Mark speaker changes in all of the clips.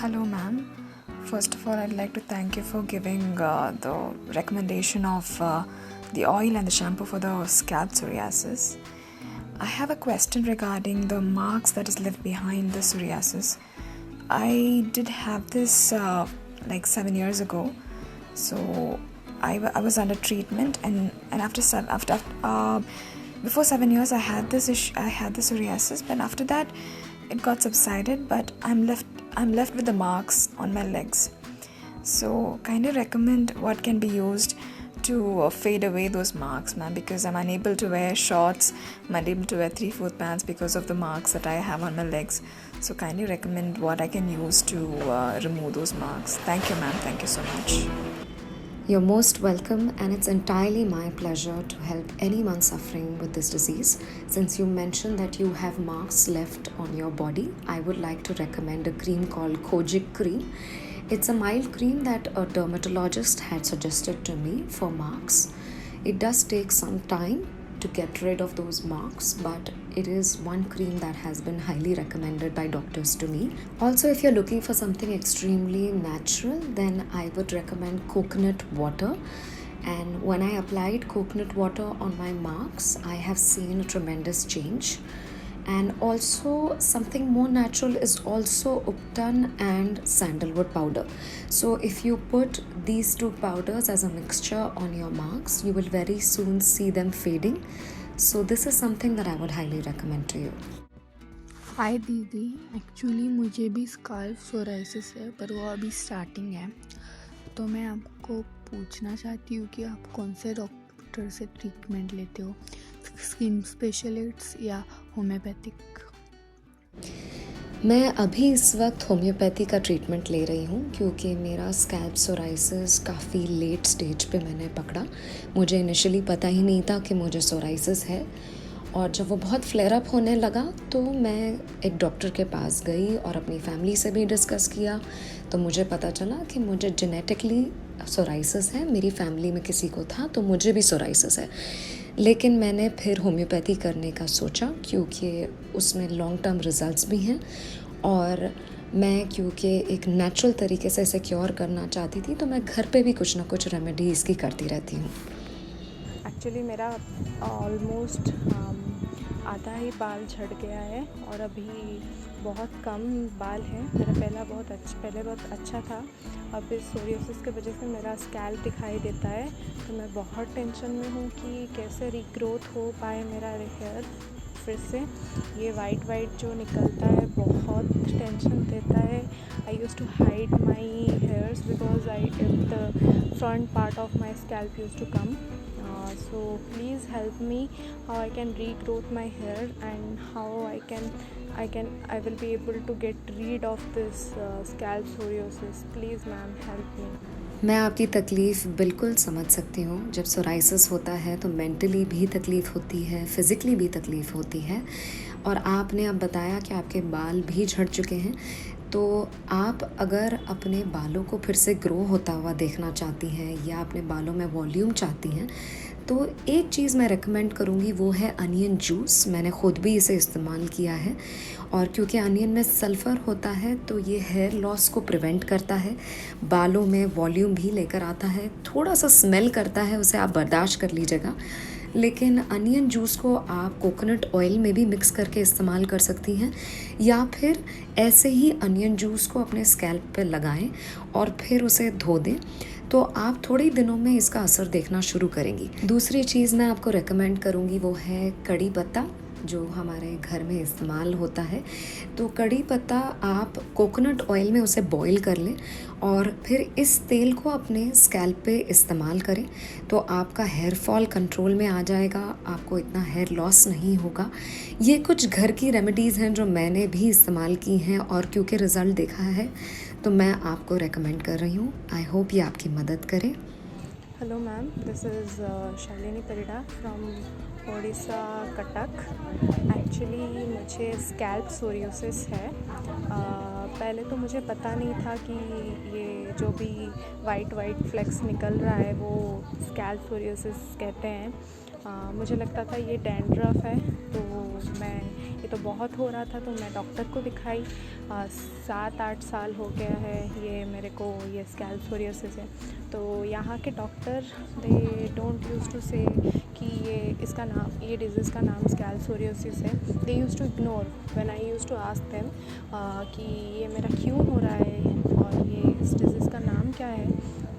Speaker 1: Hello, ma'am. First of all, I'd like to thank you for giving the recommendation of the oil and the shampoo for the scalp psoriasis. I have a question regarding the marks that is left behind the psoriasis. I did have this like 7 years ago, so I was under treatment, and before 7 years I had this issue. I had the psoriasis, but after that it got subsided. But I'm left with the marks on my legs. So kindly recommend what can be used to fade away those marks, ma'am, because I'm unable to wear shorts. I'm unable to wear 3/4 pants because of the marks that I have on my legs. So kindly recommend what I can use to remove those marks. Thank you, ma'am. Thank you so much.
Speaker 2: You're most welcome, and it's entirely my pleasure to help anyone suffering with this disease. Since you mentioned that you have marks left on your body, I would like to recommend a cream called Kojic cream. It's a mild cream that a dermatologist had suggested to me for marks. It does take some time to get rid of those marks, but it is one cream that has been highly recommended by doctors to me. Also, if you're looking for something extremely natural, then I would recommend coconut water. And when I applied coconut water on my marks, I have seen a tremendous change. And also something more natural is also Upton and sandalwood powder. So if you put these two powders as a mixture on your marks, you will very soon see them fading. So this is something that I would highly recommend to you.
Speaker 3: हाय दीदी, actually मुझे भी scalp psoriasis है, पर वो अभी starting है। तो मैं आपको पूछना चाहती हूँ कि आप कौन से डॉक्टर से ट्रीटमेंट लेते हो, स्किन स्पेशलिस्ट या होम्योपैथिक?
Speaker 2: मैं अभी इस वक्त होम्योपैथी का ट्रीटमेंट ले रही हूँ, क्योंकि मेरा स्कैल्प सोराइसिस काफ़ी लेट स्टेज पे मैंने पकड़ा। मुझे इनिशियली पता ही नहीं था कि मुझे सोराइसिस है, और जब वो बहुत फ्लेयर अप होने लगा तो मैं एक डॉक्टर के पास गई और अपनी फैमिली से भी डिस्कस किया। तो मुझे पता चला कि मुझे जेनेटिकली सोराइसिस है, मेरी फैमिली में किसी को था तो मुझे भी सोराइसिस है। लेकिन मैंने फिर होम्योपैथी करने का सोचा, क्योंकि उसमें लॉन्ग टर्म रिजल्ट्स भी हैं, और मैं क्योंकि एक नेचुरल तरीके से इसे क्योर करना चाहती थी, तो मैं घर पे भी कुछ ना कुछ रेमेडी इसकी करती रहती हूँ।
Speaker 4: एक्चुअली मेरा ऑलमोस्ट आधा ही बाल झड़ गया है और अभी बहुत कम बाल हैं। मेरा पहले बहुत अच्छा था। अब इस सोरियोसिस की वजह से मेरा स्कैल्प दिखाई देता है, तो मैं बहुत टेंशन में हूँ कि कैसे रीग्रोथ हो पाए मेरा हेयर फिर से। ये वाइट जो निकलता है बहुत टेंशन देता है। I used to hide my hairs because the front part of my scalp used to come. So please help me how I can regrowth my hair and how I will be able to get rid of this scalp psoriasis. Please ma'am, help me.
Speaker 2: मैं आपकी तकलीफ़ बिल्कुल समझ सकती हूँ। जब psoriasis होता है तो मेंटली भी तकलीफ़ होती है, फ़िज़िकली भी तकलीफ़ होती है। और आपने अब बताया कि आपके बाल भी झड़ चुके हैं, तो आप अगर अपने बालों को फिर से ग्रो होता हुआ देखना चाहती हैं या अपने बालों में वॉल्यूम चाहती हैं, तो एक चीज़ मैं रेकमेंड करूँगी, वो है अनियन जूस। मैंने ख़ुद भी इसे इस्तेमाल किया है, और क्योंकि अनियन में सल्फ़र होता है तो ये हेयर लॉस को प्रिवेंट करता है, बालों में वॉल्यूम भी लेकर आता है। थोड़ा सा स्मेल करता है, उसे आप बर्दाश्त कर लीजिएगा, लेकिन अनियन जूस को आप कोकोनट ऑयल में भी मिक्स करके इस्तेमाल कर सकती हैं, या फिर ऐसे ही अनियन जूस को अपने स्कैल्प पे लगाएं और फिर उसे धो दें, तो आप थोड़े दिनों में इसका असर देखना शुरू करेंगी। दूसरी चीज़ मैं आपको रेकमेंड करूँगी, वो है कड़ी पत्ता, जो हमारे घर में इस्तेमाल होता है। तो कड़ी पत्ता आप कोकोनट ऑयल में उसे बॉईल कर लें और फिर इस तेल को अपने स्कैल्प पे इस्तेमाल करें, तो आपका हेयर फॉल कंट्रोल में आ जाएगा, आपको इतना हेयर लॉस नहीं होगा। ये कुछ घर की रेमेडीज़ हैं जो मैंने भी इस्तेमाल की हैं, और क्योंकि रिज़ल्ट देखा है तो मैं आपको रेकमेंड कर रही हूँ। आई होप ये आपकी मदद करे।
Speaker 4: Hello ma'am, this is Shalini Parida from Odisha Cuttack. Actually मुझे स्कैल्प सोरियोसिस है। पहले तो मुझे पता नहीं था कि ये जो भी वाइट फ्लेक्स निकल रहा है वो स्कैल्प सोरियोसिस कहते हैं। मुझे लगता था ये डैंड्रफ है, तो मैं ये तो बहुत हो रहा था, तो मैं डॉक्टर को दिखाई। 7-8 साल हो गया है ये मेरे को ये स्कैल्प सोरियासिस है। तो यहाँ के doctor they don't used to say कि ये डिजीज़ का नाम स्कैल्प सोरियासिस है। They used to ignore when I used to ask them कि ये मेरा क्यों हो रहा है और ये इस डिजीज़ का नाम क्या है,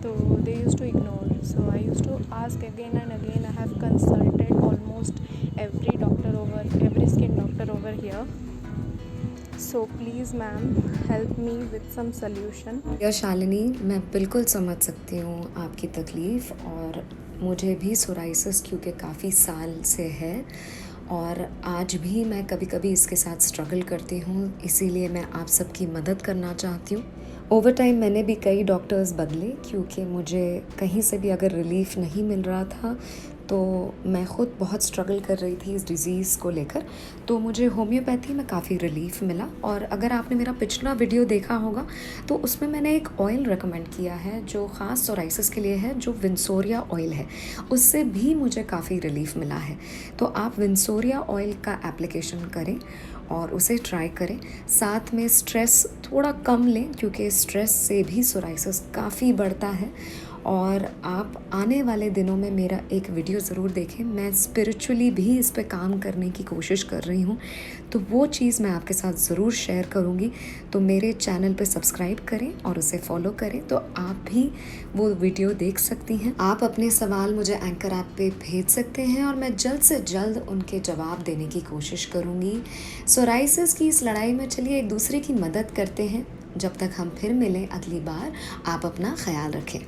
Speaker 4: तो they used to ignore. So I used to ask again and again. I have consulted almost every skin doctor over here. So please ma'am, help me with some solution.
Speaker 2: या शालिनी, मैं बिल्कुल समझ सकती हूँ आपकी तकलीफ़, और मुझे भी सोराइसिस क्योंकि काफ़ी साल से है और आज भी मैं कभी कभी इसके साथ स्ट्रगल करती हूँ, इसीलिए मैं आप सबकी मदद करना चाहती हूँ। ओवर टाइम मैंने भी कई डॉक्टर्स बदले क्योंकि मुझे कहीं से भी अगर रिलीफ़ नहीं मिल रहा था तो मैं ख़ुद बहुत स्ट्रगल कर रही थी इस डिज़ीज़ को लेकर। तो मुझे होम्योपैथी में काफ़ी रिलीफ़ मिला। और अगर आपने मेरा पिछला वीडियो देखा होगा तो उसमें मैंने एक ऑयल रेकमेंड किया है जो ख़ास सोराइसिस के लिए है, जो विंसोरिया ऑयल है। उससे भी मुझे काफ़ी रिलीफ़ मिला है। तो आप विंसोरिया ऑयल का एप्लीकेशन करें और उसे ट्राई करें। साथ में स्ट्रेस थोड़ा कम लें क्योंकि स्ट्रेस से भी सोराइसिस काफ़ी बढ़ता है। और आप आने वाले दिनों में मेरा एक वीडियो ज़रूर देखें। मैं स्पिरिचुअली भी इस पे काम करने की कोशिश कर रही हूँ, तो वो चीज़ मैं आपके साथ ज़रूर शेयर करूँगी। तो मेरे चैनल पे सब्सक्राइब करें और उसे फॉलो करें, तो आप भी वो वीडियो देख सकती हैं। आप अपने सवाल मुझे एंकर ऐप पे भेज सकते हैं और मैं जल्द से जल्द उनके जवाब देने की कोशिश करूँगी। सोराइसिस की इस लड़ाई में चलिए एक दूसरे की मदद करते हैं। जब तक हम फिर मिलें अगली बार, आप अपना ख्याल रखें।